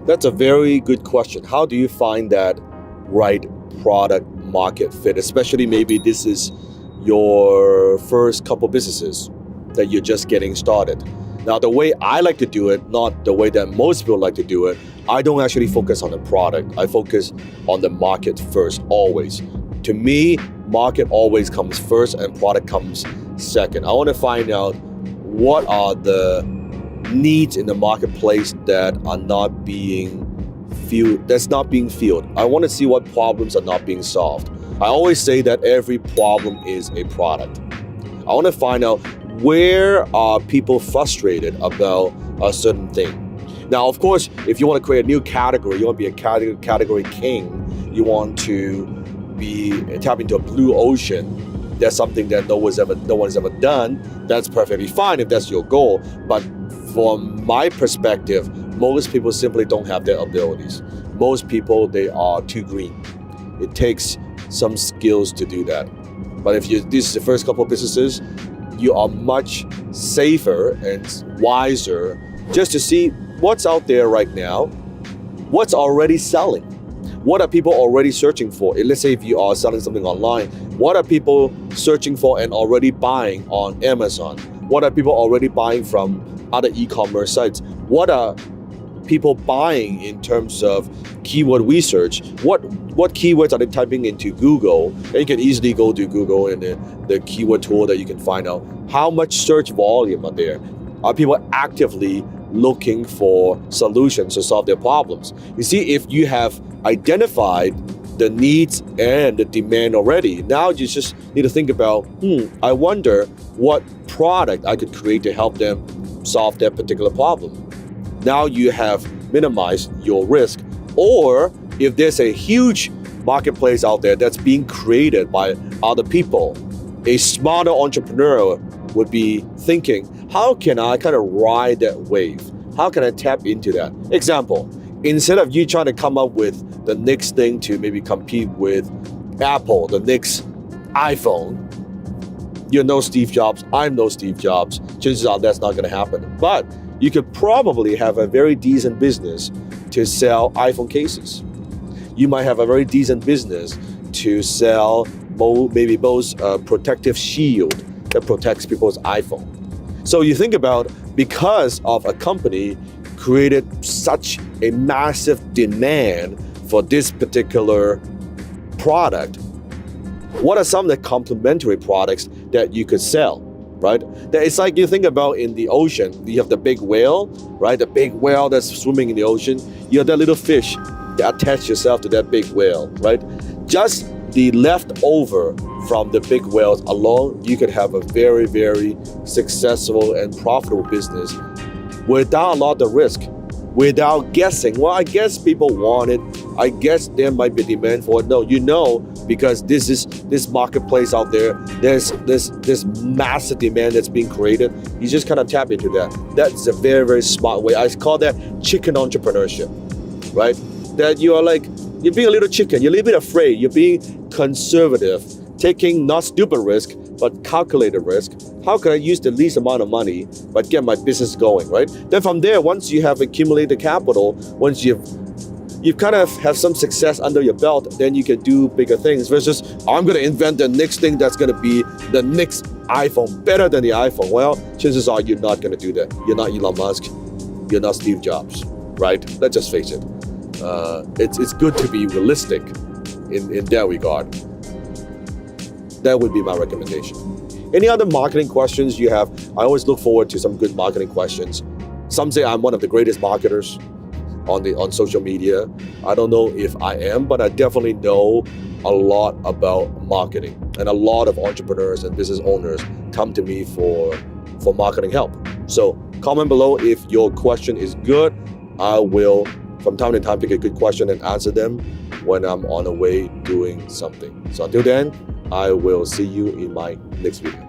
That's a very good question. How do you find that right product market fit? Especially maybe this is your first couple businesses that you're just getting started. Now, the way I like to do it, not the way that most people like to do it, I don't actually focus on the product. I focus on the market first, always. To me, market always comes first and product comes second. I want to find out what are the needs in the marketplace that are not being filled. I want to see what problems are not being solved. I always say that every problem is a product. I want to find out where are people frustrated about a certain thing. Now, of course, if you want to create a new category, you want to be a category king, you want to tap into a blue ocean, that's something that no one's ever done, that's perfectly fine if that's your goal. But from my perspective, most people simply don't have their abilities. Most people, they are too green. It takes some skills to do that. But if this is the first couple of businesses, you are much safer and wiser just to see what's out there right now, what's already selling. What are people already searching for? Let's say if you are selling something online, what are people searching for and already buying on Amazon? What are people already buying from other e-commerce sites? What are people buying in terms of keyword research? What keywords are they typing into Google? And you can easily go to Google and the keyword tool that you can find out how much search volume are there. Are people actively looking for solutions to solve their problems? You see, if you have identified the needs and the demand already, now you just need to think about, I wonder what product I could create to help them solve that particular problem. Now you have minimized your risk. Or if there's a huge marketplace out there that's being created by other people, a smarter entrepreneur would be thinking, how can I kind of ride that wave? How can I tap into that? Example, instead of you trying to come up with the next thing to maybe compete with Apple, the next iPhone, you're no Steve Jobs, I'm no Steve Jobs, chances are that's not going to happen. But you could probably have a very decent business to sell iPhone cases. You might have a very decent business to sell maybe those protective shield that protects people's iPhone. So you think about, because of a company created such a massive demand for this particular product, what are some of the complementary products that you could sell, right? It's like you think about in the ocean, you have the big whale, right? The big whale that's swimming in the ocean. You have that little fish that attach yourself to that big whale, right? Just the leftover from the big whales alone, you could have a very, very successful and profitable business without a lot of risk, without guessing. Well, I guess people want it. I guess there might be demand for it. No, you know, because this marketplace out there, there's this massive demand that's being created. You just kind of tap into that. That's a very, very smart way. I call that chicken entrepreneurship, right? That you are like, you're being a little chicken, you're a little bit afraid, you're being conservative, taking not stupid risk, but calculated risk. How can I use the least amount of money but get my business going, right? Then from there, once you have accumulated capital, once you've kind of have some success under your belt, then you can do bigger things versus, I'm going to invent the next thing that's going to be the next iPhone, better than the iPhone. Well, chances are you're not going to do that. You're not Elon Musk. You're not Steve Jobs, right? Let's just face it. It's good to be realistic in that regard. That would be my recommendation. Any other marketing questions you have? I always look forward to some good marketing questions. Some say I'm one of the greatest marketers on social media. I don't know if I am, but I definitely know a lot about marketing. And a lot of entrepreneurs and business owners come to me for marketing help. So comment below if your question is good. I will, from time to time, pick a good question and answer them when I'm on the way doing something. So until then, I will see you in my next video.